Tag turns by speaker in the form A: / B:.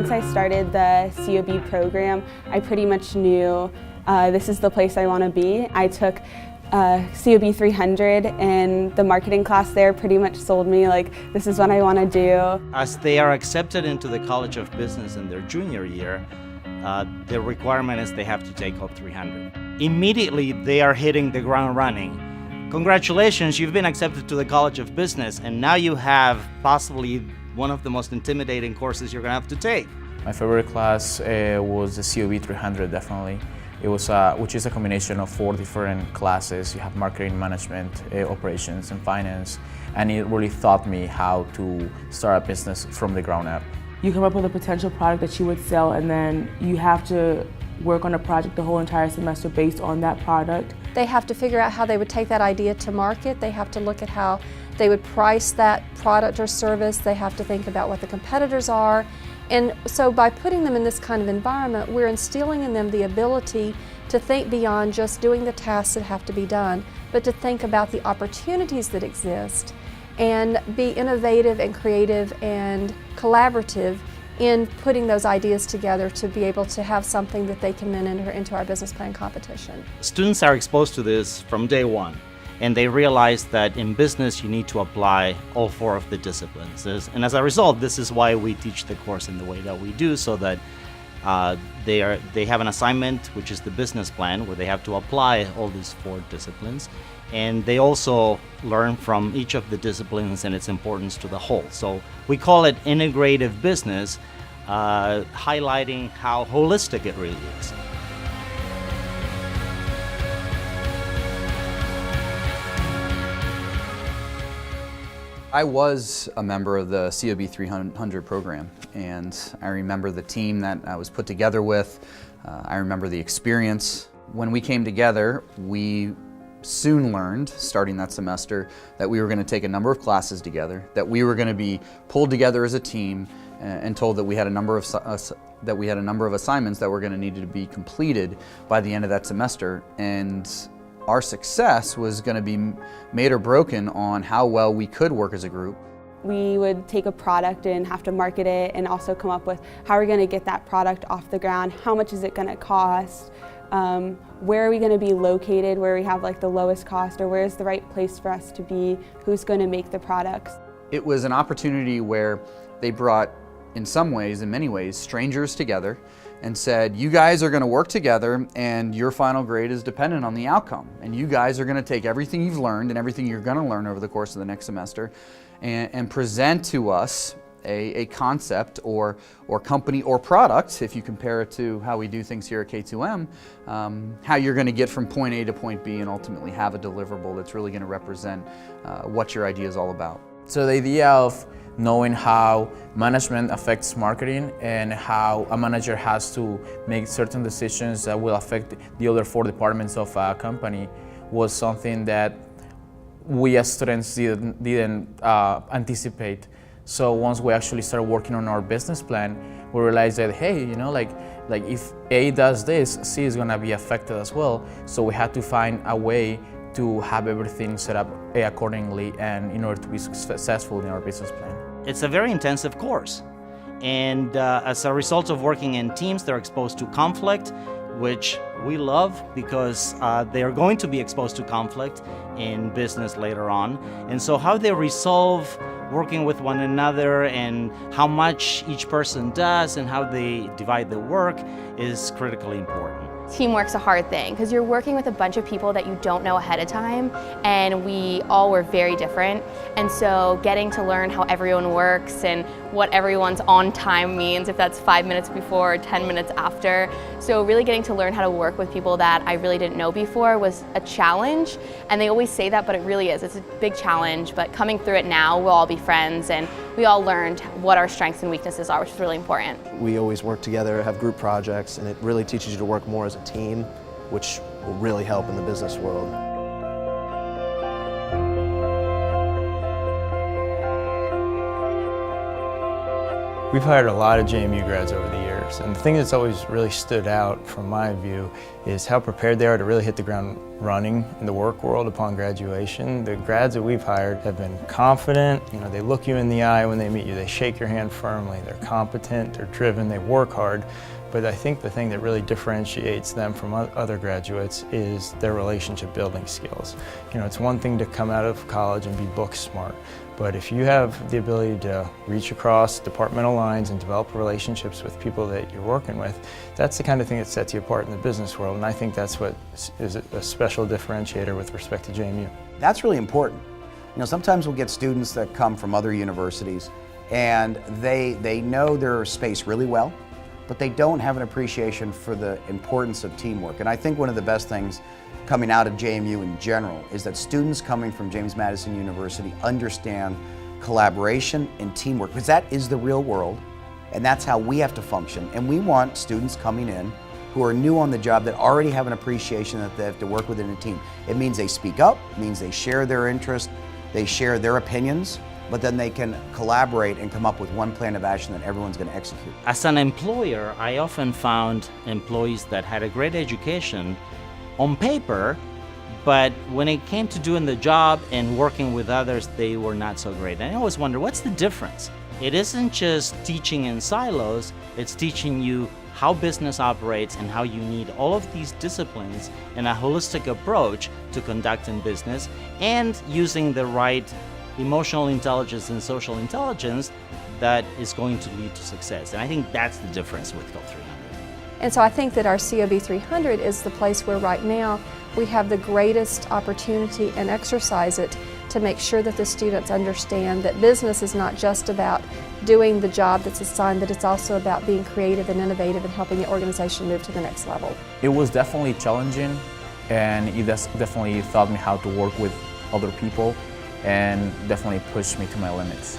A: Once I started the COB program, I pretty much knew this is the place I want to be. I took COB300 and the marketing class there pretty much sold me like this is what I want to do.
B: As they are accepted into the College of Business in their junior year, the requirement is they have to take COB300. Immediately they are hitting the ground running. Congratulations, you've been accepted to the College of Business and now you have possibly one of the most intimidating courses you're going to have to take.
C: My favorite class was the COB300, definitely. It was, which is a combination of 4 different classes. You have marketing, management, operations, and finance. And it really taught me how to start a business from the ground up.
D: You come up with a potential product that you would sell, and then you have to work on a project the whole entire semester based on that product.
E: They have to figure out how they would take that idea to market. They have to look at how they would price that product or service. They have to think about what the competitors are. And so by putting them in this kind of environment, we're instilling in them the ability to think beyond just doing the tasks that have to be done, but to think about the opportunities that exist and be innovative and creative and collaborative in putting those ideas together to be able to have something that they can then enter into our business plan competition.
B: Students are exposed to this from day one. And they realize that in business you need to apply all 4 of the disciplines. And as a result, this is why we teach the course in the way that we do, so that they have an assignment, which is the business plan, where they have to apply all these 4 disciplines. And they also learn from each of the disciplines and its importance to the whole. So we call it integrative business, highlighting how holistic it really is.
F: I was a member of the COB300 program, and I remember the team that I was put together with. I remember the experience. When we came together, we soon learned, starting that semester, that we were going to take a number of classes together, that we were going to be pulled together as a team, and told that we had a number of assignments that were going to need to be completed by the end of that semester. And our success was going to be made or broken on how well we could work as a group.
A: We would take a product and have to market it and also come up with how we're going to get that product off the ground, how much is it going to cost, where are we going to be located, where we have like the lowest cost, or where is the right place for us to be, who's going to make the products.
F: It was an opportunity where they brought, in some ways, in many ways, strangers together and said, you guys are going to work together and your final grade is dependent on the outcome. And you guys are going to take everything you've learned and everything you're going to learn over the course of the next semester and present to us a concept or company or product, if you compare it to how we do things here at K2M, how you're going to get from point A to point B and ultimately have a deliverable that's really going to represent what your idea is all about.
C: So the idea of knowing how management affects marketing and how a manager has to make certain decisions that will affect the other 4 departments of a company was something that we as students didn't anticipate. So once we actually started working on our business plan, we realized that, hey, you know, like if A does this, C is gonna be affected as well. So we had to find a way to have everything set up accordingly and in order to be successful in our business plan.
B: It's a very intensive course, and as a result of working in teams, they're exposed to conflict, which we love because they are going to be exposed to conflict in business later on. And so how they resolve working with one another and how much each person does and how they divide the work is critically important.
G: Teamwork's a hard thing because you're working with a bunch of people that you don't know ahead of time, and we all were very different. And so getting to learn how everyone works and what everyone's on time means, if that's 5 minutes before or 10 minutes after. So really getting to learn how to work with people that I really didn't know before was a challenge. And they always say that, but it really is. It's a big challenge, but coming through it now, we'll all be friends and we all learned what our strengths and weaknesses are, which is really important.
H: We always work together, have group projects, and it really teaches you to work more as a team, which will really help in the business world.
I: We've hired a lot of JMU grads over the years, and the thing that's always really stood out from my view is how prepared they are to really hit the ground running in the work world upon graduation. The grads that we've hired have been confident, they look you in the eye when they meet you, they shake your hand firmly, they're competent, they're driven, they work hard. But I think the thing that really differentiates them from other graduates is their relationship building skills. It's one thing to come out of college and be book smart, but if you have the ability to reach across departmental lines and develop relationships with people that you're working with, that's the kind of thing that sets you apart in the business world, and I think that's what is a special differentiator with respect to JMU.
J: That's really important. Sometimes we'll get students that come from other universities and they know their space really well, but they don't have an appreciation for the importance of teamwork. And I think one of the best things coming out of JMU in general is that students coming from James Madison University understand collaboration and teamwork, because that is the real world, and that's how we have to function. And we want students coming in who are new on the job that already have an appreciation that they have to work within a team. It means they speak up, it means they share their interests, they share their opinions, but then they can collaborate and come up with one plan of action that everyone's going to execute.
B: As an employer, I often found employees that had a great education on paper, but when it came to doing the job and working with others, they were not so great. And I always wonder, what's the difference? It isn't just teaching in silos, it's teaching you how business operates and how you need all of these disciplines and a holistic approach to conducting business, and using the right emotional intelligence and social intelligence that is going to lead to success. And I think that's the difference with COB300.
E: And so I think that our COB300 is the place where right now we have the greatest opportunity and exercise it to make sure that the students understand that business is not just about doing the job that's assigned, but it's also about being creative and innovative and helping the organization move to the next level.
C: It was definitely challenging, and it definitely taught me how to work with other people and definitely pushed me to my limits.